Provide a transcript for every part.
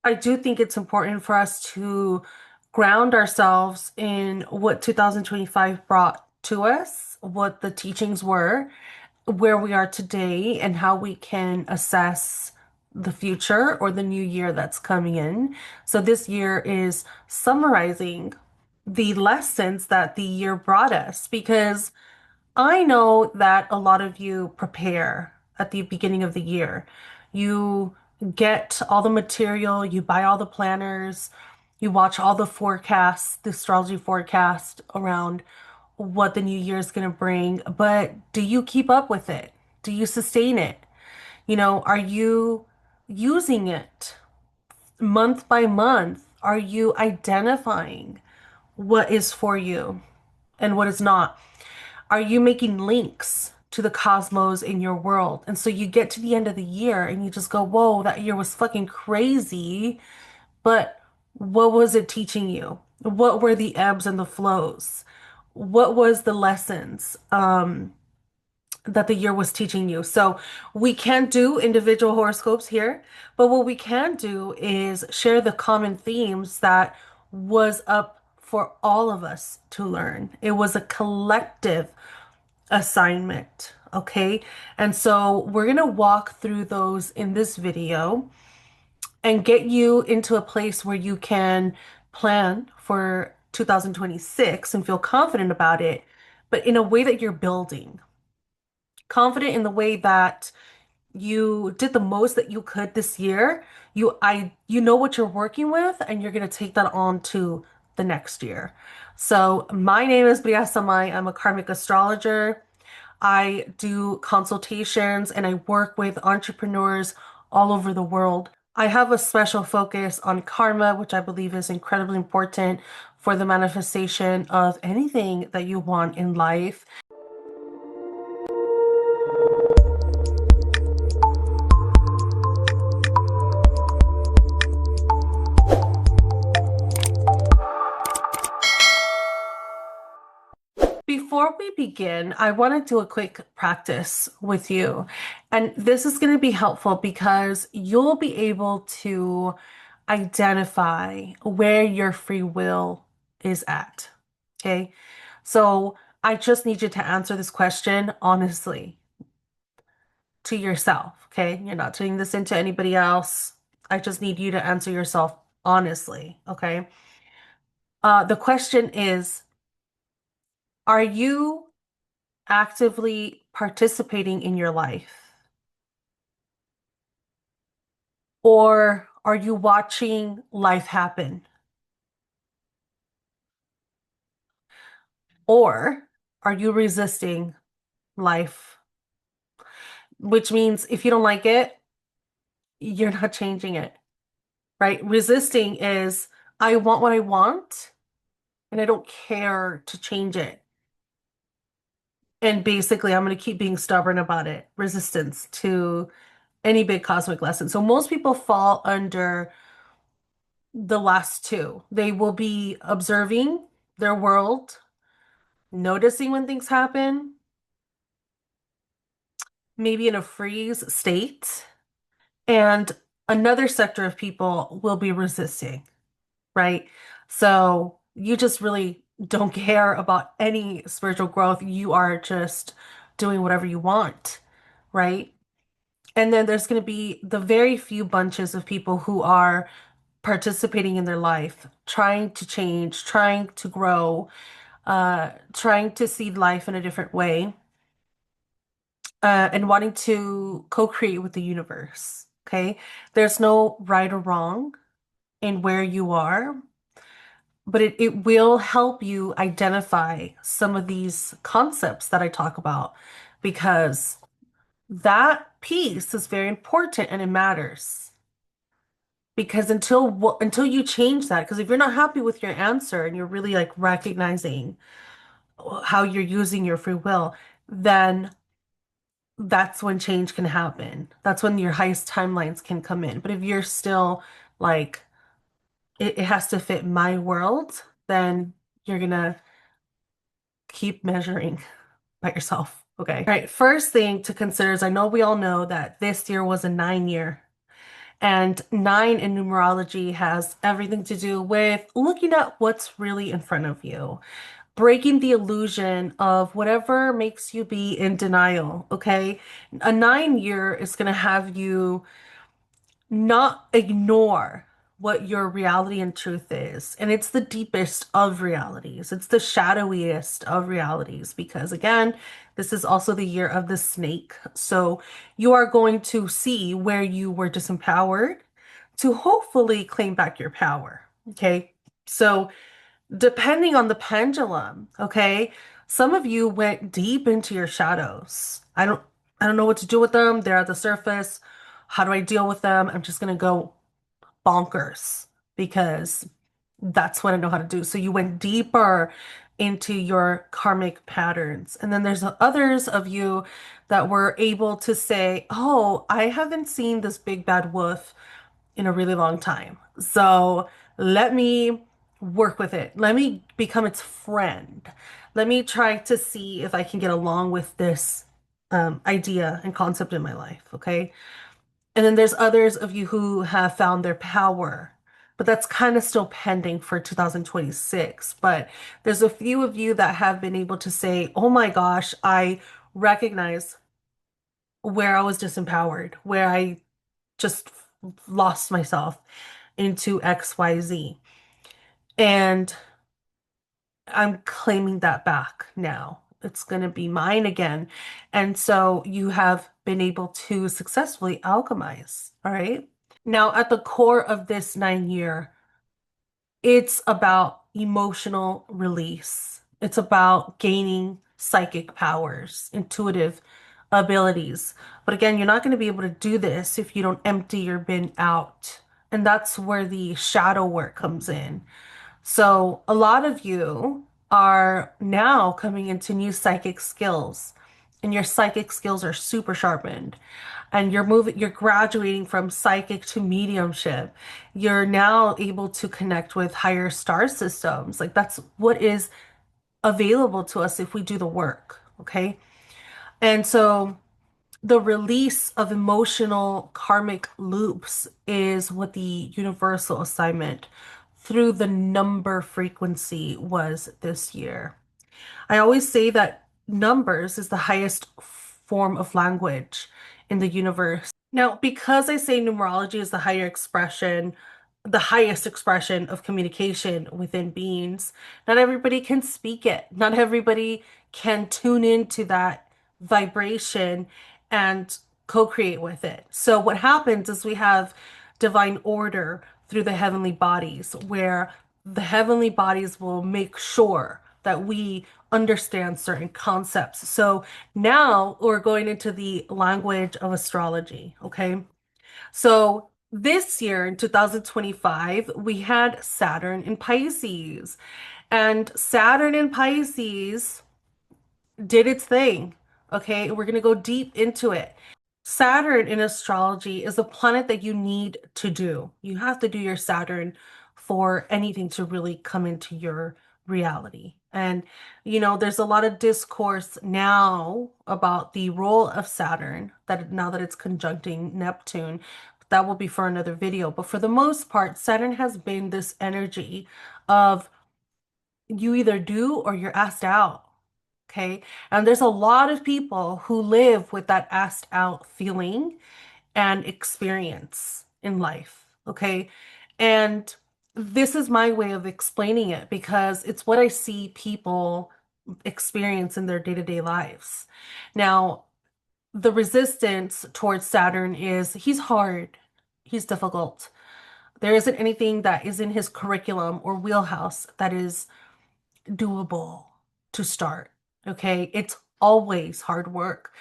I do think it's important for us to ground ourselves in what 2025 brought to us, what the teachings were, where we are today, and how we can assess the future or the new year that's coming in. So this year is summarizing the lessons that the year brought us because I know that a lot of you prepare at the beginning of the year. You get all the material, you buy all the planners, you watch all the forecasts, the astrology forecast around what the new year is going to bring. But do you keep up with it? Do you sustain it? Are you using it month by month? Are you identifying what is for you and what is not? Are you making links to the cosmos in your world? And so you get to the end of the year and you just go, whoa, that year was fucking crazy. But what was it teaching you? What were the ebbs and the flows? What was the lessons that the year was teaching you? So we can't do individual horoscopes here, but what we can do is share the common themes that was up for all of us to learn. It was a collective assignment. Okay. And so we're going to walk through those in this video and get you into a place where you can plan for 2026 and feel confident about it, but in a way that you're building. Confident in the way that you did the most that you could this year. You know what you're working with and you're going to take that on to the next year. So my name is Bria Samai. I'm a karmic astrologer. I do consultations and I work with entrepreneurs all over the world. I have a special focus on karma, which I believe is incredibly important for the manifestation of anything that you want in life. Before we begin, I want to do a quick practice with you. And this is going to be helpful because you'll be able to identify where your free will is at. Okay. So I just need you to answer this question honestly to yourself. Okay. You're not turning this into anybody else. I just need you to answer yourself honestly. Okay. The question is, are you actively participating in your life? Or are you watching life happen? Or are you resisting life? Which means if you don't like it, you're not changing it, right? Resisting is I want what I want and I don't care to change it. And basically, I'm going to keep being stubborn about it. Resistance to any big cosmic lesson. So most people fall under the last two. They will be observing their world, noticing when things happen, maybe in a freeze state, and another sector of people will be resisting, right? So you just really don't care about any spiritual growth. You are just doing whatever you want, right? And then there's going to be the very few bunches of people who are participating in their life, trying to change, trying to grow, trying to see life in a different way, and wanting to co-create with the universe. Okay. There's no right or wrong in where you are, but it will help you identify some of these concepts that I talk about because that piece is very important and it matters. Because until you change that, because if you're not happy with your answer and you're really like recognizing how you're using your free will, then that's when change can happen. That's when your highest timelines can come in. But if you're still like, it has to fit my world, then you're gonna keep measuring by yourself. Okay. All right. First thing to consider is I know we all know that this year was a 9 year. And nine in numerology has everything to do with looking at what's really in front of you, breaking the illusion of whatever makes you be in denial, okay? A 9 year is going to have you not ignore what your reality and truth is. And it's the deepest of realities. It's the shadowiest of realities because, again, this is also the year of the snake. So you are going to see where you were disempowered to hopefully claim back your power. Okay. So depending on the pendulum, okay, some of you went deep into your shadows. I don't know what to do with them. They're at the surface. How do I deal with them? I'm just gonna go bonkers because that's what I know how to do. So you went deeper into your karmic patterns. And then there's others of you that were able to say, "Oh, I haven't seen this big bad wolf in a really long time. So let me work with it. Let me become its friend. Let me try to see if I can get along with this idea and concept in my life." Okay. And then there's others of you who have found their power, but that's kind of still pending for 2026. But there's a few of you that have been able to say, "Oh my gosh, I recognize where I was disempowered, where I just lost myself into XYZ. And I'm claiming that back now. It's going to be mine again." And so you have been able to successfully alchemize. All right. Now, at the core of this 9 year, it's about emotional release. It's about gaining psychic powers, intuitive abilities. But again, you're not going to be able to do this if you don't empty your bin out. And that's where the shadow work comes in. So a lot of you are now coming into new psychic skills, and your psychic skills are super sharpened. And you're graduating from psychic to mediumship. You're now able to connect with higher star systems. Like that's what is available to us if we do the work. Okay. And so the release of emotional karmic loops is what the universal assignment through the number frequency was this year. I always say that numbers is the highest form of language in the universe. Now, because I say numerology is the highest expression of communication within beings, not everybody can speak it. Not everybody can tune into that vibration and co-create with it. So what happens is we have divine order through the heavenly bodies, where the heavenly bodies will make sure that we understand certain concepts. So now we're going into the language of astrology, okay? So this year in 2025, we had Saturn in Pisces, and Saturn in Pisces did its thing. Okay, we're going to go deep into it. Saturn in astrology is a planet that you need to do. You have to do your Saturn for anything to really come into your reality. And, there's a lot of discourse now about the role of Saturn, that now that it's conjuncting Neptune. That will be for another video. But for the most part, Saturn has been this energy of you either do or you're asked out. Okay. And there's a lot of people who live with that asked out feeling and experience in life. Okay. And this is my way of explaining it because it's what I see people experience in their day-to-day lives. Now, the resistance towards Saturn is he's hard, he's difficult. There isn't anything that is in his curriculum or wheelhouse that is doable to start. Okay. It's always hard work.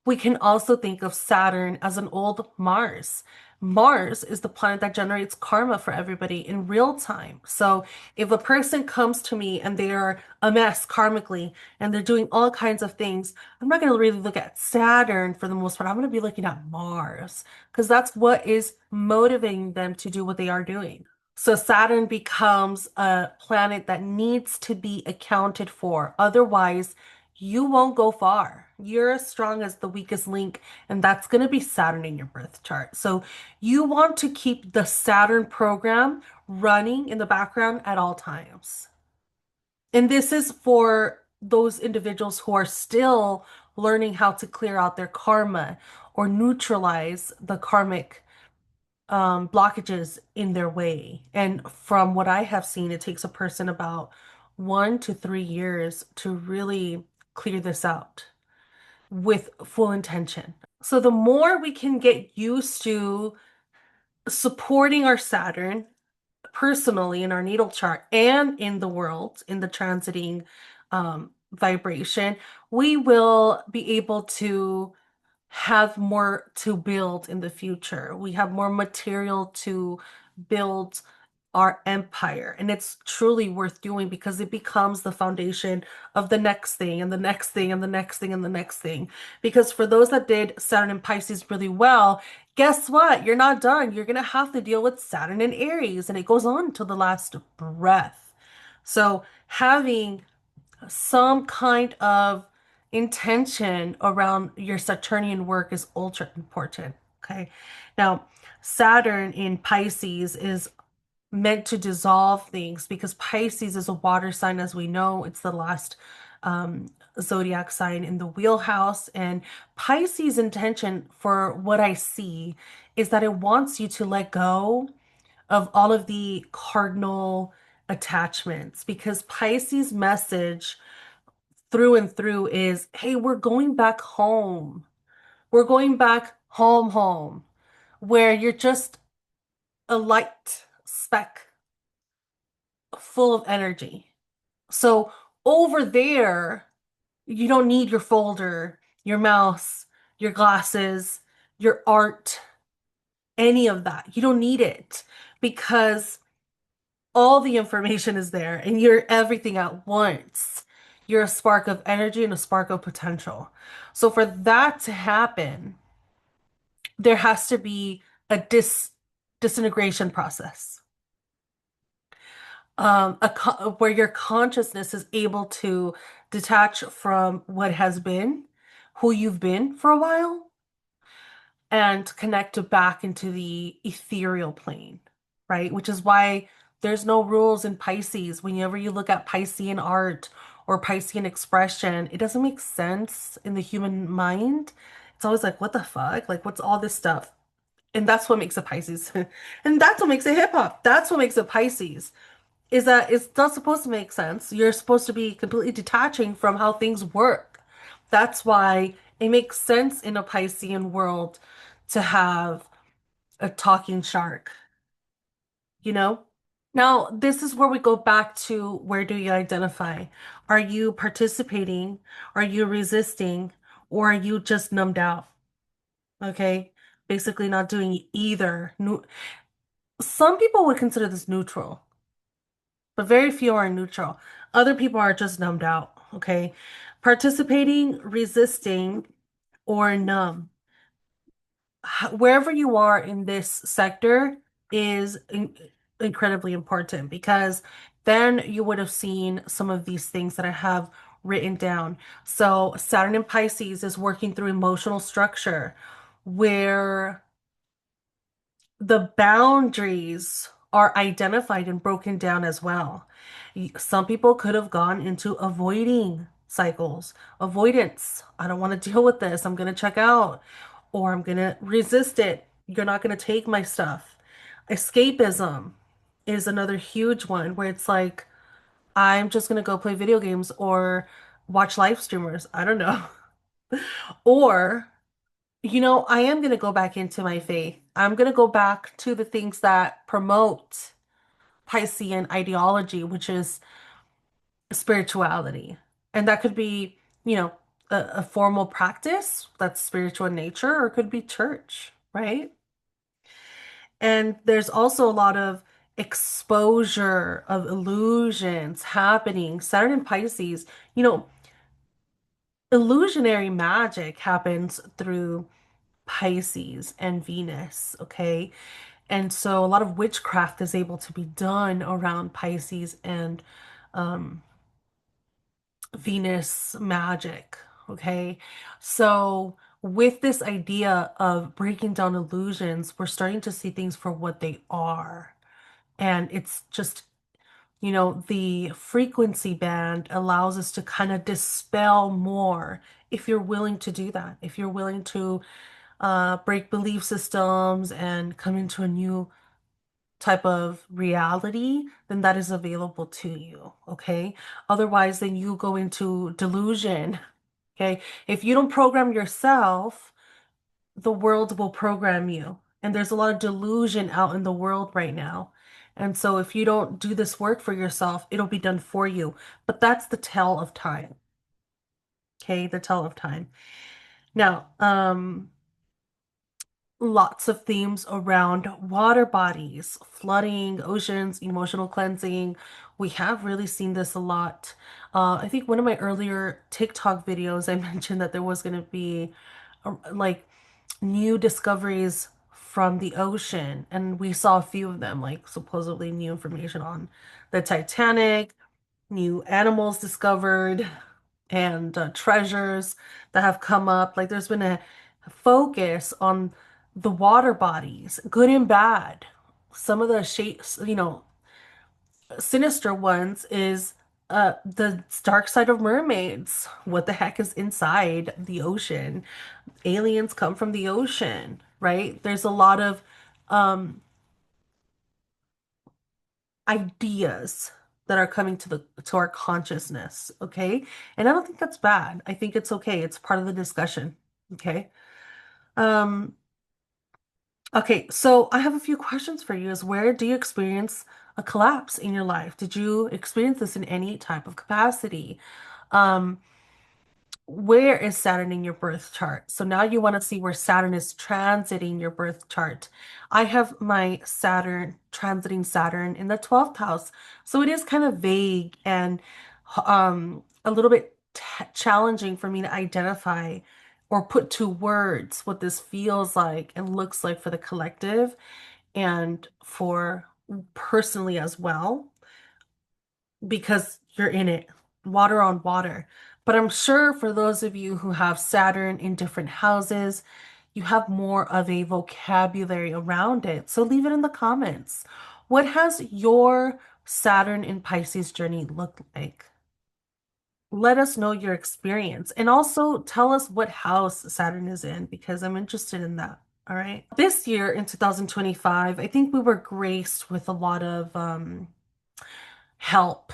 We can also think of Saturn as an old Mars. Mars is the planet that generates karma for everybody in real time. So if a person comes to me and they are a mess karmically and they're doing all kinds of things, I'm not going to really look at Saturn for the most part. I'm going to be looking at Mars because that's what is motivating them to do what they are doing. So Saturn becomes a planet that needs to be accounted for. Otherwise, you won't go far. you're as strong as the weakest link, and that's going to be Saturn in your birth chart. So you want to keep the Saturn program running in the background at all times. And this is for those individuals who are still learning how to clear out their karma or neutralize the karmic blockages in their way. And from what I have seen, it takes a person about 1 to 3 years to really clear this out with full intention. So the more we can get used to supporting our Saturn personally in our natal chart and in the world, in the transiting vibration, we will be able to have more to build in the future. We have more material to build our empire. And it's truly worth doing because it becomes the foundation of the next thing and the next thing and the next thing and the next thing. Because for those that did Saturn and Pisces really well, guess what? You're not done. You're going to have to deal with Saturn and Aries, and it goes on till the last breath. So having some kind of intention around your Saturnian work is ultra important. Okay. Now, Saturn in Pisces is meant to dissolve things because Pisces is a water sign, as we know. It's the last um, zodiac sign in the wheelhouse. And Pisces' intention, for what I see, is that it wants you to let go of all of the cardinal attachments because Pisces' message through and through is, hey, we're going back home. We're going back home, home, where you're just a light speck full of energy. So over there, you don't need your folder, your mouse, your glasses, your art, any of that. You don't need it because all the information is there and you're everything at once. You're a spark of energy and a spark of potential. So for that to happen, there has to be a disintegration process. Where your consciousness is able to detach from what has been, who you've been for a while, and connect back into the ethereal plane, right? Which is why there's no rules in Pisces. Whenever you look at Piscean art or Piscean expression, it doesn't make sense in the human mind. It's always like, what the fuck? Like, what's all this stuff? And that's what makes it Pisces. And that's what makes it hip hop. That's what makes it Pisces is that it's not supposed to make sense. You're supposed to be completely detaching from how things work. That's why it makes sense in a Piscean world to have a talking shark, you know? Now, this is where we go back to where do you identify? Are you participating? Are you resisting? Or are you just numbed out? Okay? Basically not doing either. Some people would consider this neutral, but very few are neutral. Other people are just numbed out, okay? Participating, resisting, or numb. Wherever you are in this sector is incredibly important because then you would have seen some of these things that I have written down. So Saturn in Pisces is working through emotional structure where the boundaries are identified and broken down as well. Some people could have gone into avoiding cycles, avoidance. I don't want to deal with this. I'm going to check out, or I'm going to resist it. You're not going to take my stuff. Escapism is another huge one where it's like, I'm just going to go play video games or watch live streamers. I don't know. Or I am going to go back into my faith. I'm going to go back to the things that promote Piscean ideology, which is spirituality. And that could be, you know, a formal practice that's spiritual in nature, or it could be church, right? And there's also a lot of exposure of illusions happening. Saturn and Pisces, illusionary magic happens through Pisces and Venus, okay? And so a lot of witchcraft is able to be done around Pisces and um, Venus magic, Okay. So, with this idea of breaking down illusions, we're starting to see things for what they are. And it's just, the frequency band allows us to kind of dispel more if you're willing to do that. If you're willing to break belief systems and come into a new type of reality, then that is available to you. Okay. Otherwise, then you go into delusion. Okay. If you don't program yourself, the world will program you. And there's a lot of delusion out in the world right now. And so if you don't do this work for yourself, it'll be done for you. But that's the tell of time. Okay, the tell of time. Now, lots of themes around water bodies, flooding, oceans, emotional cleansing. We have really seen this a lot. I think one of my earlier TikTok videos, I mentioned that there was going to be like new discoveries from the ocean, and we saw a few of them, like supposedly new information on the Titanic, new animals discovered, and treasures that have come up. Like there's been a focus on the water bodies, good and bad. Some of the shapes, sinister ones is the dark side of mermaids. What the heck is inside the ocean? Aliens come from the ocean, right? There's a lot of um ideas that are coming to our consciousness, okay? And I don't think that's bad. I think it's okay. It's part of the discussion, okay? Um, okay, so I have a few questions for you is where do you experience a collapse in your life? Did you experience this in any type of capacity? Um, where is Saturn in your birth chart? So now you want to see where Saturn is transiting your birth chart. I have my Saturn transiting Saturn in the 12th house. So it is kind of vague and a little bit challenging for me to identify or put to words what this feels like and looks like for the collective and for personally as well because you're in it, water on water. But I'm sure for those of you who have Saturn in different houses, you have more of a vocabulary around it. So leave it in the comments. What has your Saturn in Pisces journey looked like? Let us know your experience and also tell us what house Saturn is in because I'm interested in that. All right. This year in 2025, I think we were graced with a lot of help.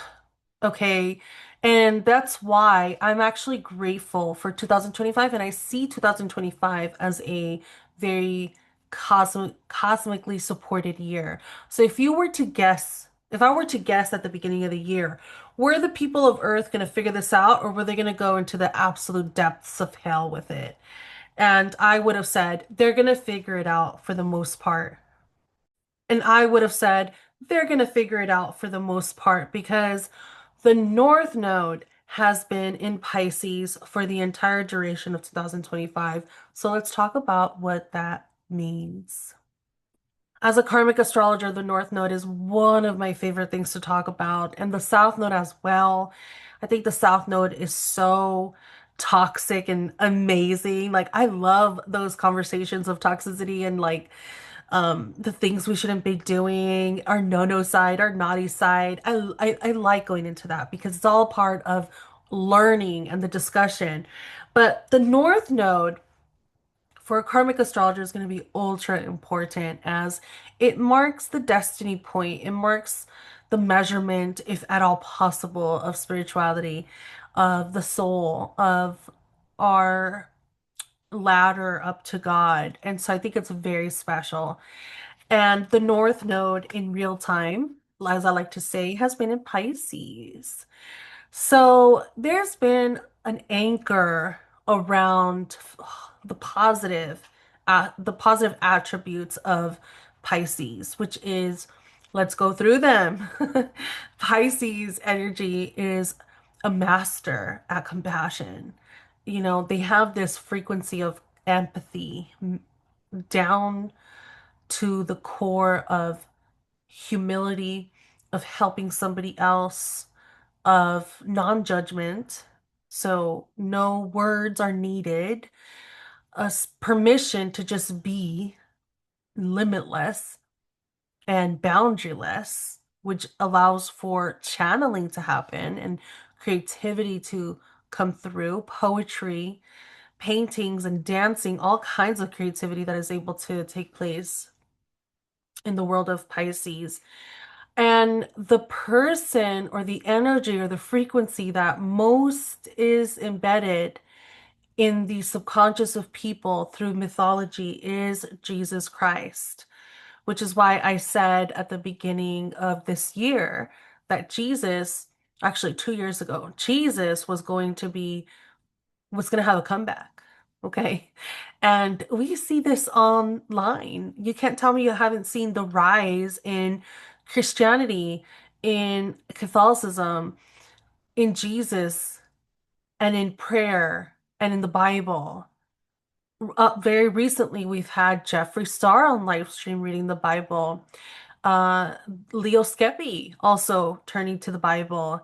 Okay. And that's why I'm actually grateful for 2025. And I see 2025 as a very cosmically supported year. So if I were to guess at the beginning of the year, were the people of Earth going to figure this out or were they going to go into the absolute depths of hell with it? And I would have said they're going to figure it out for the most part. And I would have said they're going to figure it out for the most part because the North Node has been in Pisces for the entire duration of 2025. So let's talk about what that means. As a karmic astrologer, the North Node is one of my favorite things to talk about, and the South Node as well. I think the South Node is so toxic and amazing. Like, I love those conversations of toxicity and like the things we shouldn't be doing, our no-no side, our naughty side. I like going into that because it's all part of learning and the discussion. But the North Node for a karmic astrologer is going to be ultra important as it marks the destiny point. It marks the measurement, if at all possible, of spirituality, of the soul, of our ladder up to God. And so I think it's very special. And the North Node in real time, as I like to say, has been in Pisces. So there's been an anchor around the positive attributes of Pisces, which is, let's go through them. Pisces energy is a master at compassion. They have this frequency of empathy down to the core of humility, of helping somebody else, of non-judgment. So no words are needed. Permission to just be limitless and boundaryless, which allows for channeling to happen and creativity to come through, poetry, paintings, and dancing, all kinds of creativity that is able to take place in the world of Pisces. And the person or the energy or the frequency that most is embedded in the subconscious of people through mythology is Jesus Christ, which is why I said at the beginning of this year that Jesus, actually 2 years ago, Jesus was going to have a comeback. Okay. And we see this online. You can't tell me you haven't seen the rise in Christianity, in Catholicism, in Jesus, and in prayer, and in the Bible. Very recently, we've had Jeffree Star on live stream reading the Bible. Uh, Leo Skepi also turning to the Bible,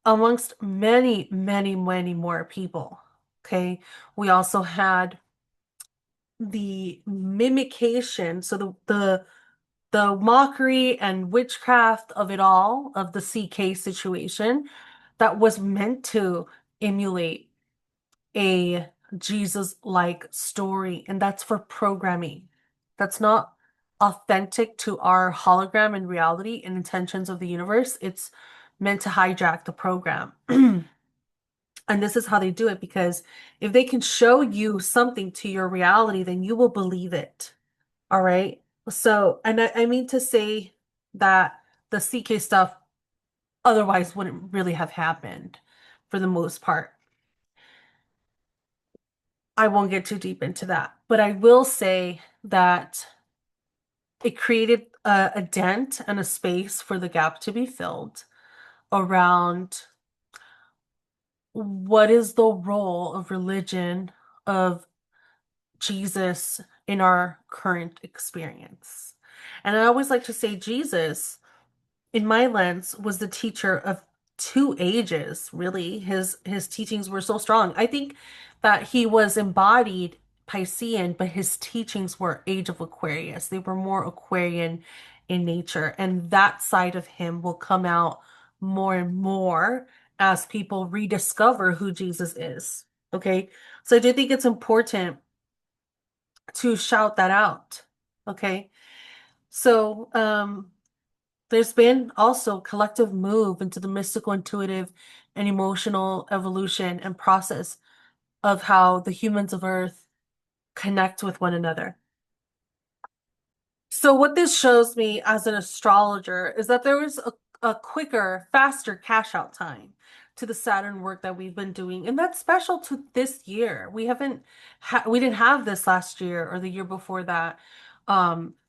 amongst many, many, many more people. Okay. We also had the mimication, so the mockery and witchcraft of it all, of the CK situation, that was meant to emulate a Jesus-like story, and that's for programming. That's not authentic to our hologram and reality and intentions of the universe. It's meant to hijack the program. And this is how they do it because if they can show you something to your reality, then you will believe it. All right. So, and I mean to say that the CK stuff otherwise wouldn't really have happened for the most part. I won't get too deep into that, but I will say that it created a dent and a space for the gap to be filled around what is the role of religion, of Jesus in our current experience. And I always like to say Jesus, in my lens, was the teacher of two ages, really. His teachings were so strong. I think that he was embodied Piscean, but his teachings were Age of Aquarius. They were more Aquarian in nature, and that side of him will come out more and more as people rediscover who Jesus is. Okay. So I do think it's important to shout that out. Okay. So, there's been also collective move into the mystical, intuitive, and emotional evolution and process of how the humans of Earth connect with one another. So what this shows me as an astrologer is that there was a quicker, faster cash out time to the Saturn work that we've been doing. And that's special to this year. We didn't have this last year or the year before that,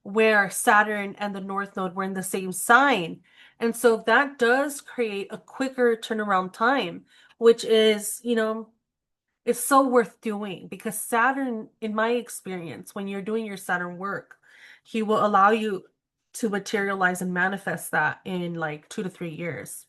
where Saturn and the North Node were in the same sign. And so that does create a quicker turnaround time, which is, it's so worth doing because Saturn, in my experience, when you're doing your Saturn work, he will allow you to materialize and manifest that in like 2 to 3 years.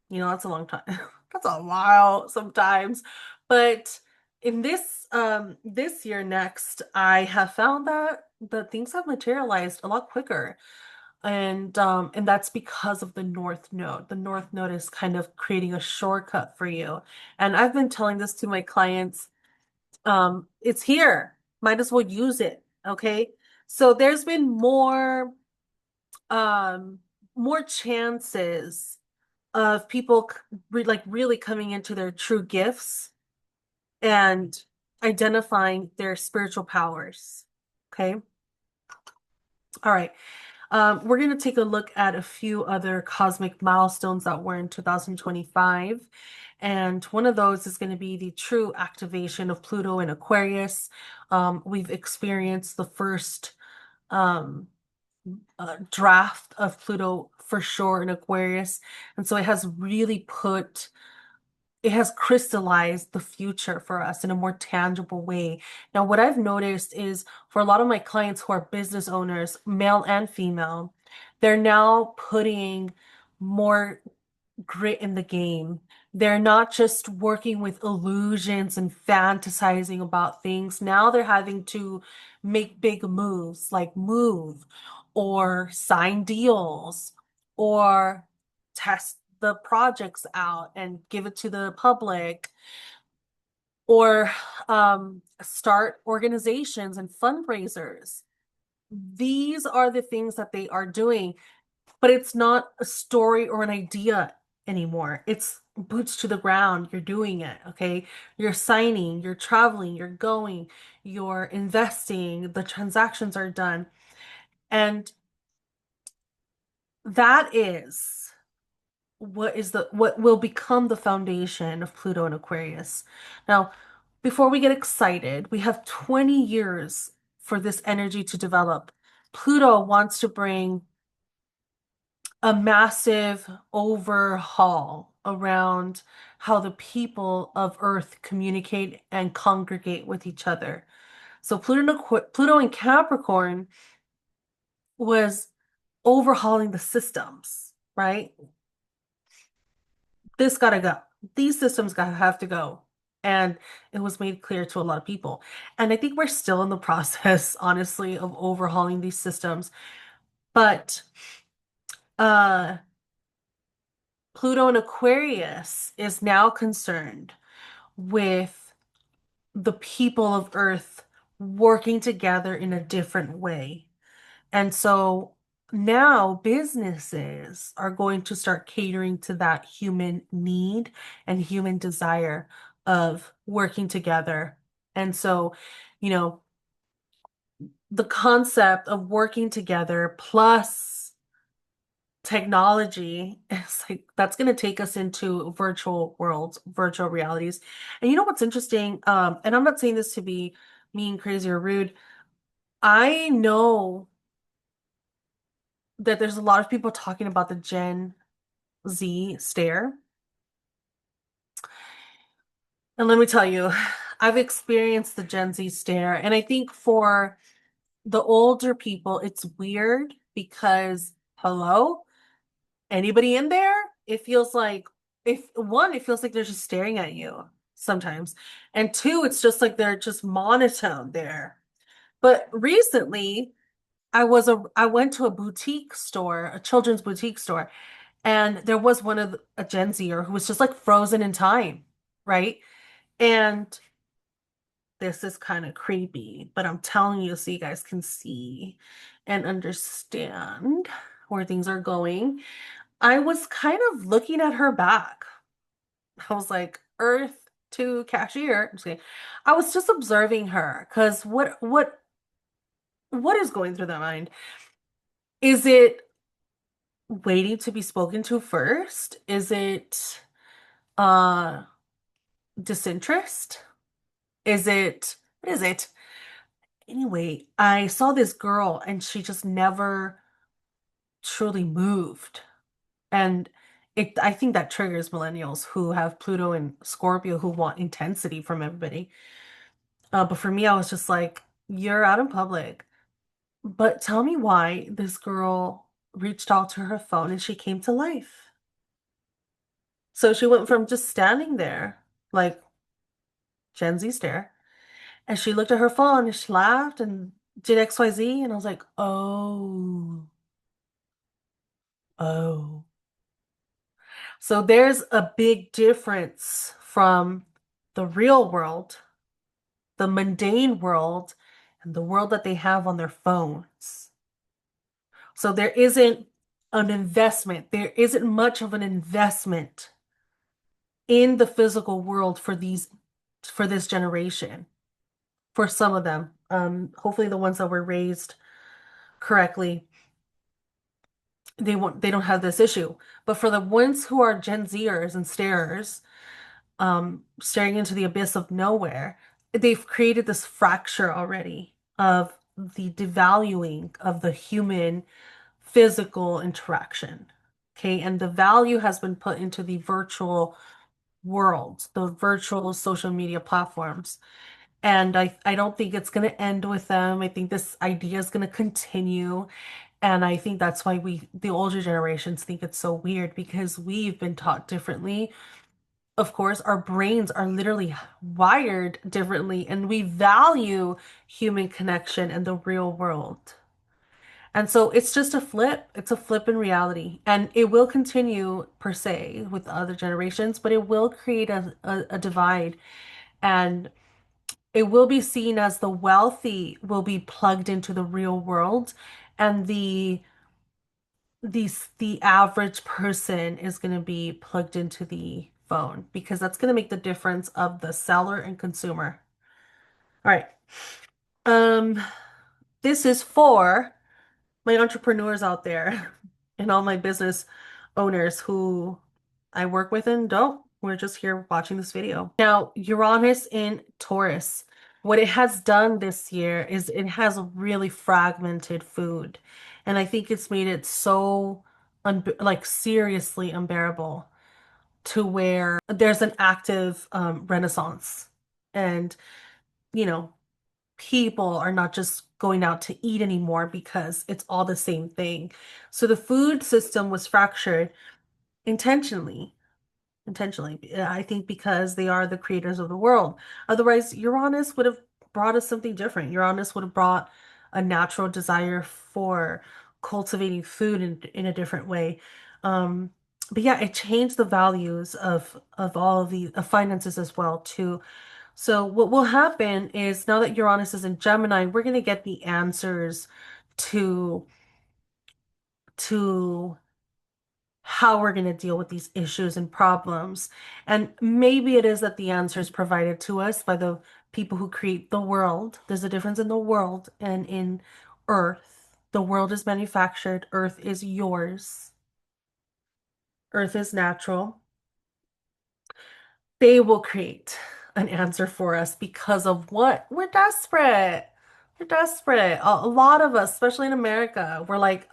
That's a long time. That's a while sometimes. But in this year next, I have found that the things have materialized a lot quicker. And that's because of the North Node. The North Node is kind of creating a shortcut for you. And I've been telling this to my clients, it's here. Might as well use it. Okay. So there's been um, more chances of people like really coming into their true gifts and identifying their spiritual powers. Okay. All right. We're going to take a look at a few other cosmic milestones that were in 2025. And one of those is going to be the true activation of Pluto in Aquarius. We've experienced the first um, draft of Pluto for sure in Aquarius. And so it has crystallized the future for us in a more tangible way. Now, what I've noticed is for a lot of my clients who are business owners, male and female, they're now putting more grit in the game. They're not just working with illusions and fantasizing about things. Now they're having to make big moves, like move or sign deals or test the projects out and give it to the public or start organizations and fundraisers. These are the things that they are doing, but it's not a story or an idea anymore. It's boots to the ground. You're doing it, okay? You're signing, you're traveling, you're going, you're investing, the transactions are done. And that is what will become the foundation of Pluto and Aquarius. Now, before we get excited, we have 20 years for this energy to develop. Pluto wants to bring a massive overhaul around how the people of Earth communicate and congregate with each other. So Pluto in Capricorn was overhauling the systems, right? This gotta go. These systems gotta have to go. And it was made clear to a lot of people. And I think we're still in the process, honestly, of overhauling these systems. But uh Pluto in Aquarius is now concerned with the people of Earth working together in a different way. And so now businesses are going to start catering to that human need and human desire of working together. And so, you know, the concept of working together plus technology is like that's going to take us into virtual worlds, virtual realities. And you know what's interesting? And I'm not saying this to be mean, crazy, or rude. I know that there's a lot of people talking about the Gen Z stare. And let me tell you, I've experienced the Gen Z stare. And I think for the older people, it's weird because, hello, anybody in there? It feels like, if one, it feels like they're just staring at you sometimes. And two, it's just like they're just monotone there. But recently, I went to a boutique store, a children's boutique store, and there was a Gen Zer who was just like frozen in time, right? And this is kind of creepy, but I'm telling you so you guys can see and understand where things are going. I was kind of looking at her back. I was like, Earth to cashier. I'm just kidding. I was just observing her because what is going through that mind? Is it waiting to be spoken to first? Is it uh disinterest? Is it what is it? Anyway, I saw this girl and she just never truly moved. And I think that triggers millennials who have Pluto and Scorpio who want intensity from everybody. But for me, I was just like, you're out in public. But tell me why this girl reached out to her phone and she came to life. So she went from just standing there, like Gen Z stare, and she looked at her phone and she laughed and did XYZ. And I was like, oh. So there's a big difference from the real world, the mundane world, and the world that they have on their phones. So there isn't an investment. There isn't much of an investment in the physical world for this generation, for some of them. Hopefully the ones that were raised correctly, they don't have this issue. But for the ones who are Gen Zers and starers, staring into the abyss of nowhere, they've created this fracture already of the devaluing of the human physical interaction. Okay, and the value has been put into the virtual world, the virtual social media platforms. And I don't think it's going to end with them. I think this idea is going to continue. And I think that's why the older generations think it's so weird because we've been taught differently. Of course, our brains are literally wired differently, and we value human connection and the real world. And so it's just a flip. It's a flip in reality. And it will continue per se with other generations, but it will create a divide. And it will be seen as the wealthy will be plugged into the real world, and the average person is going to be plugged into the phone because that's going to make the difference of the seller and consumer. All right. Um, this is for my entrepreneurs out there and all my business owners who I work with and don't. We're just here watching this video. Now, Uranus in Taurus, what it has done this year is it has really fragmented food. And I think it's made it so un like seriously unbearable to where there's an active renaissance. And, you know, people are not just going out to eat anymore because it's all the same thing. So the food system was fractured intentionally. Intentionally, I think because they are the creators of the world. Otherwise, Uranus would have brought us something different. Uranus would have brought a natural desire for cultivating food in a different way. Um, but yeah, it changed the values of all of the of finances as well too. So what will happen is now that Uranus is in Gemini, we're going to get the answers to to how we're going to deal with these issues and problems. And maybe it is that the answer is provided to us by the people who create the world. There's a difference in the world and in Earth. The world is manufactured, Earth is yours. Earth is natural. They will create an answer for us because of what? We're desperate. We're desperate. A lot of us, especially in America, we're like,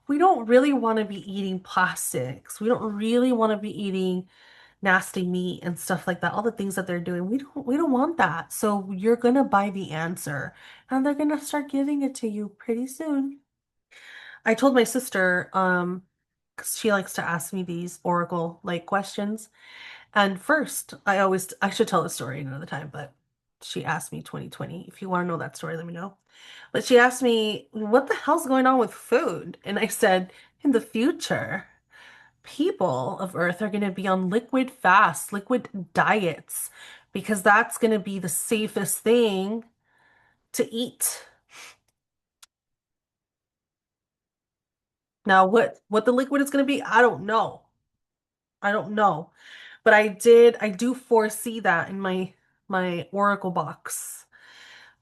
we don't really want to be eating plastics. We don't really want to be eating nasty meat and stuff like that. All the things that they're doing, we don't want that. So you're gonna buy the answer, and they're gonna start giving it to you pretty soon. I told my sister, 'cause she likes to ask me these oracle like questions. And first, I should tell the story another time, but she asked me 2020. If you want to know that story, let me know. But she asked me, what the hell's going on with food? And I said, in the future, people of Earth are going to be on liquid fast, liquid diets, because that's going to be the safest thing to eat. Now, what the liquid is going to be, I don't know. I don't know. But I do foresee that in my Oracle box,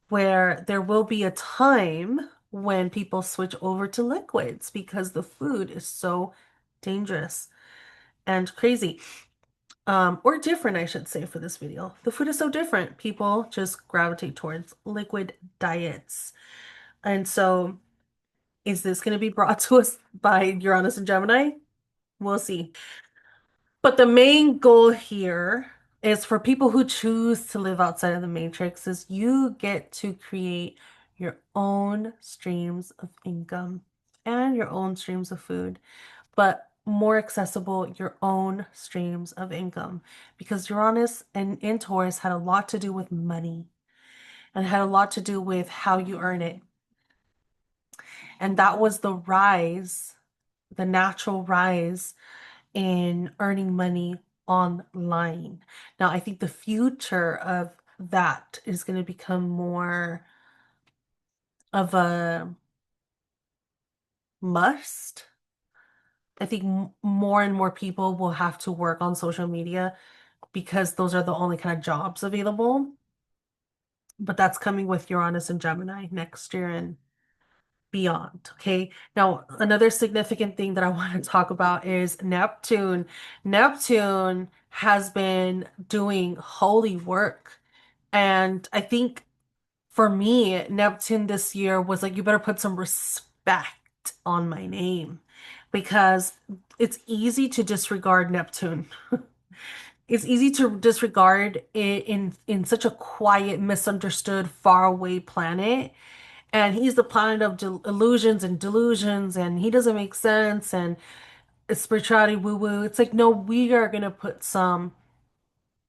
where there will be a time when people switch over to liquids because the food is so dangerous and crazy. Or different, I should say, for this video. The food is so different. People just gravitate towards liquid diets. And so, is this going to be brought to us by Uranus and Gemini? We'll see. But the main goal here is for people who choose to live outside of the matrix is you get to create your own streams of income and your own streams of food, but more accessible, your own streams of income. Because Uranus and in Taurus had a lot to do with money and had a lot to do with how you earn it. And that was the rise, the natural rise in earning money online. Now, I think the future of that is going to become more of a must. I think more and more people will have to work on social media because those are the only kind of jobs available. But that's coming with Uranus and Gemini next year and beyond. Okay. Now, another significant thing that I want to talk about is Neptune. Neptune has been doing holy work. And I think for me, Neptune this year was like, you better put some respect on my name because it's easy to disregard Neptune. It's easy to disregard it in such a quiet, misunderstood, faraway planet. And he's the planet of illusions and delusions, and he doesn't make sense, and it's spirituality woo woo. It's like, no, we are going to put some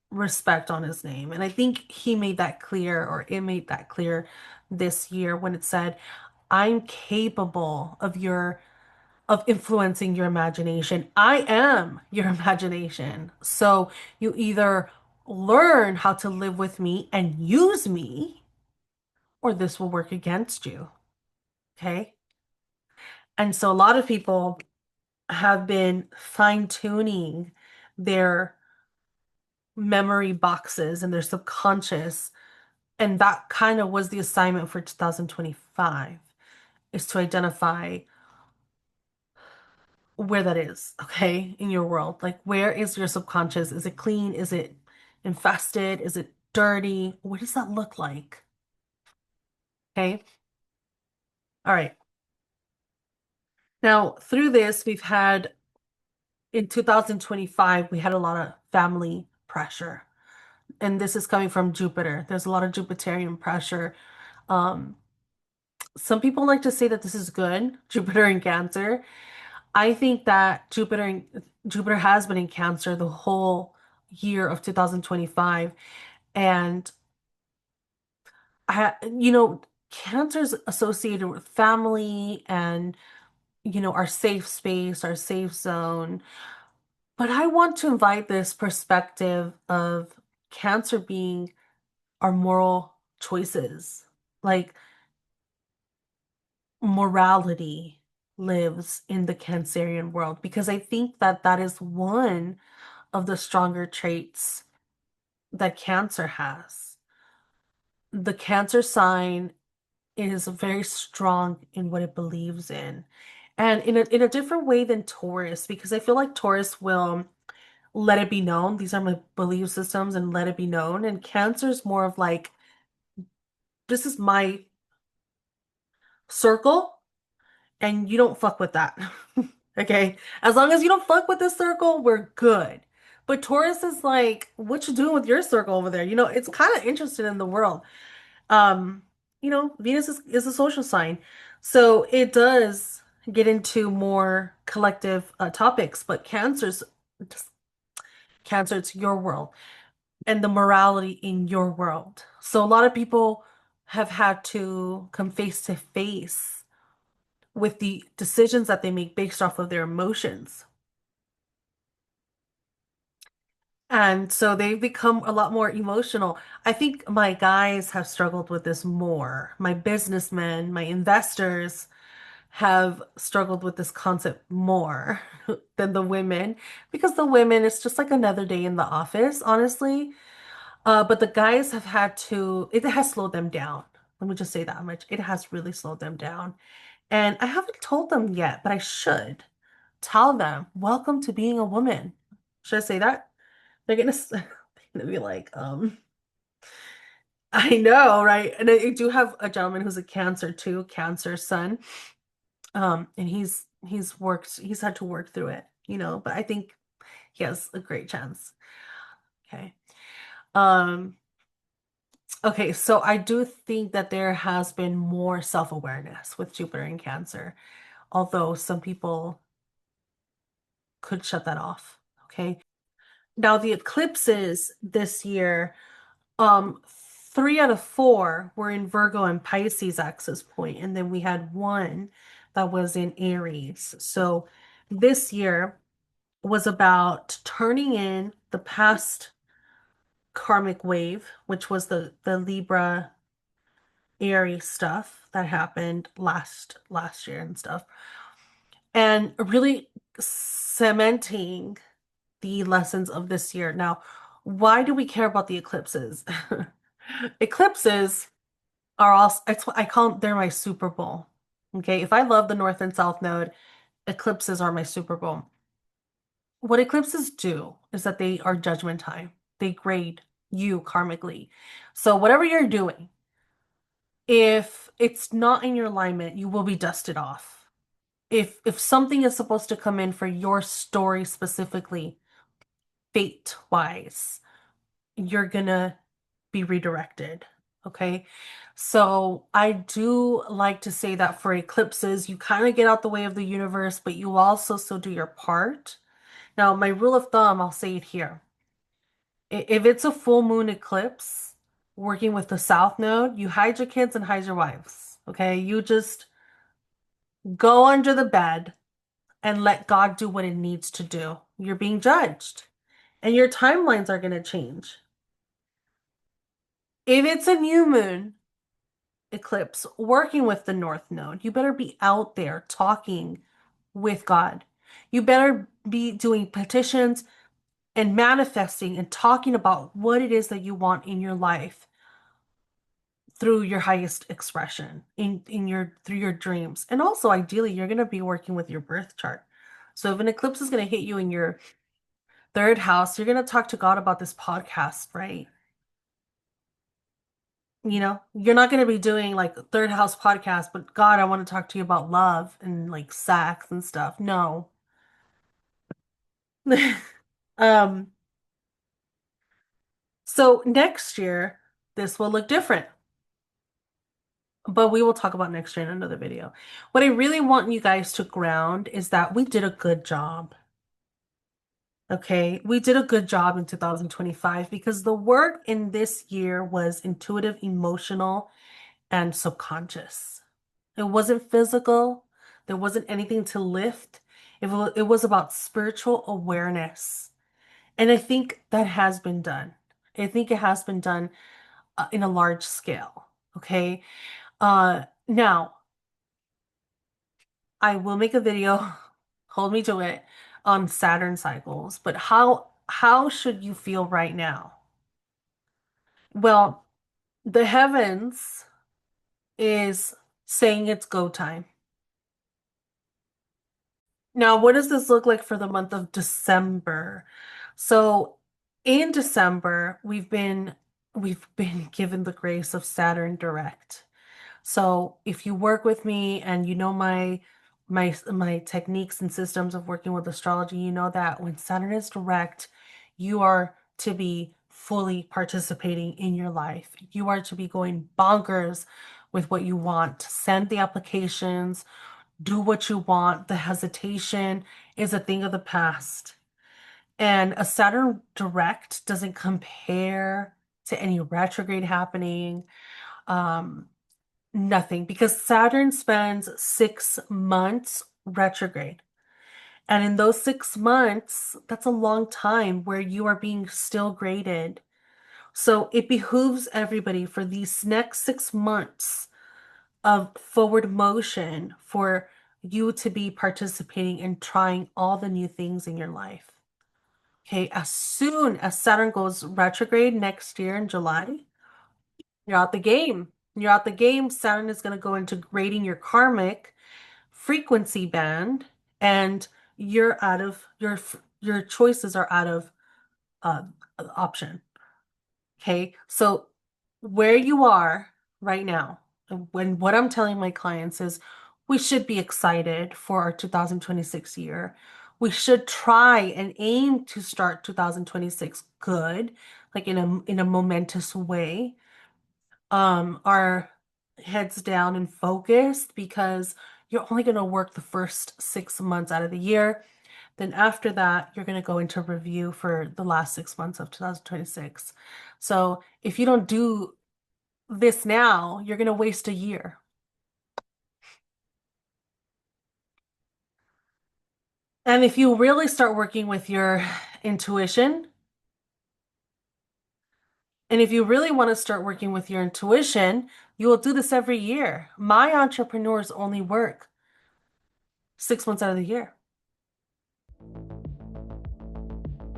respect on his name. And I think he made that clear, or it made that clear this year when it said, I'm capable of influencing your imagination. I am your imagination. So you either learn how to live with me and use me, or this will work against you. Okay? And so a lot of people have been fine-tuning their memory boxes and their subconscious. And that kind of was the assignment for 2025, is to identify where that is, okay, in your world. Like, where is your subconscious? Is it clean? Is it infested? Is it dirty? What does that look like? Okay. All right. Now, through this, we've had in 2025, we had a lot of family pressure. And this is coming from Jupiter. There's a lot of Jupiterian pressure. Um, some people like to say that this is good, Jupiter in Cancer. I think that Jupiter has been in Cancer the whole year of 2025. And Cancer is associated with family and, our safe space, our safe zone. But I want to invite this perspective of Cancer being our moral choices. Like, morality lives in the Cancerian world, because I think that that is one of the stronger traits that Cancer has. The Cancer sign is very strong in what it believes in. And in a different way than Taurus, because I feel like Taurus will let it be known. These are my belief systems and let it be known. And Cancer is more of like, this is my circle and you don't fuck with that. Okay? As long as you don't fuck with this circle, we're good. But Taurus is like, what you doing with your circle over there? It's kind of interested in the world. Um, Venus is a social sign. So it does get into more collective topics, but Cancer, it's your world and the morality in your world. So a lot of people have had to come face to face with the decisions that they make based off of their emotions. And so they've become a lot more emotional. I think my guys have struggled with this more. My businessmen, my investors have struggled with this concept more than the women, because the women, it's just like another day in the office, honestly. But the guys have had to, it has slowed them down. Let me just say that much. It has really slowed them down. And I haven't told them yet, but I should tell them, welcome to being a woman. Should I say that? They're gonna be like, I know, right? And I do have a gentleman who's a Cancer too, Cancer sun. And he's had to work through it, but I think he has a great chance. Okay. Um, okay, so I do think that there has been more self-awareness with Jupiter in Cancer, although some people could shut that off. Okay. Now the eclipses this year, um, 3 out of 4 were in Virgo and Pisces axis point, and then we had one that was in Aries. So this year was about turning in the past karmic wave, which was the Libra Aries stuff that happened last year and stuff, and really cementing the lessons of this year. Now, why do we care about the eclipses? Eclipses are also, it's what I call them, they're my Super Bowl. Okay, if I love the North and South Node, eclipses are my Super Bowl. What eclipses do is that they are judgment time. They grade you karmically. So whatever you're doing, if it's not in your alignment, you will be dusted off. If something is supposed to come in for your story specifically, fate-wise, you're gonna be redirected. Okay. So I do like to say that for eclipses, you kind of get out the way of the universe, but you also still do your part. Now, my rule of thumb, I'll say it here. If it's a full moon eclipse, working with the South Node, you hide your kids and hide your wives. Okay. You just go under the bed and let God do what it needs to do. You're being judged, and your timelines are going to change. If it's a new moon eclipse working with the North Node, you better be out there talking with God. You better be doing petitions and manifesting and talking about what it is that you want in your life through your highest expression in your through your dreams. And also ideally you're going to be working with your birth chart. So if an eclipse is going to hit you in your third house, you're going to talk to God about this podcast, right? You know, you're not going to be doing like third house podcast, but God, I want to talk to you about love and like sex and stuff. No. Um, so next year, this will look different, but we will talk about next year in another video. What I really want you guys to ground is that we did a good job. Okay, we did a good job in 2025 because the work in this year was intuitive, emotional, and subconscious. It wasn't physical. There wasn't anything to lift. It was about spiritual awareness. And I think that has been done. I think it has been done in a large scale. Okay. Now I will make a video, hold me to it, on Saturn cycles, but how should you feel right now? Well, the heavens is saying it's go time. Now, what does this look like for the month of December? So in December, we've been given the grace of Saturn direct. So if you work with me and you know my techniques and systems of working with astrology, you know that when Saturn is direct, you are to be fully participating in your life. You are to be going bonkers with what you want. Send the applications, do what you want. The hesitation is a thing of the past. And a Saturn direct doesn't compare to any retrograde happening. Um, Nothing, because Saturn spends 6 months retrograde. And in those 6 months, that's a long time where you are being still graded. So it behooves everybody for these next 6 months of forward motion for you to be participating and trying all the new things in your life. Okay, as soon as Saturn goes retrograde next year in July, you're out the game. You're out the game. Saturn is going to go into grading your karmic frequency band, and you're out of your choices are out of uh, option. Okay, so where you are right now, when what I'm telling my clients is we should be excited for our 2026 year. We should try and aim to start 2026 good, like in a momentous way. Our heads down and focused because you're only going to work the first 6 months out of the year. Then after that, you're going to go into review for the last 6 months of 2026. So if you don't do this now, you're going to waste a year. And if you really start working with your intuition, and if you really want to start working with your intuition, you will do this every year. My entrepreneurs only work 6 months out of the year.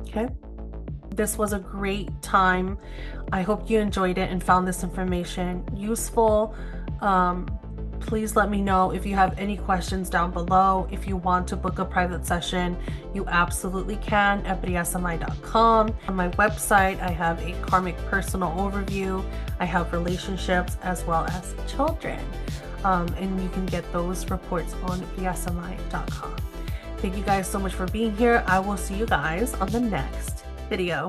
Okay. This was a great time. I hope you enjoyed it and found this information useful. Please let me know if you have any questions down below. If you want to book a private session, you absolutely can at briasami.com. On my website, I have a karmic personal overview. I have relationships as well as children. And you can get those reports on briasami.com. Thank you guys so much for being here. I will see you guys on the next video.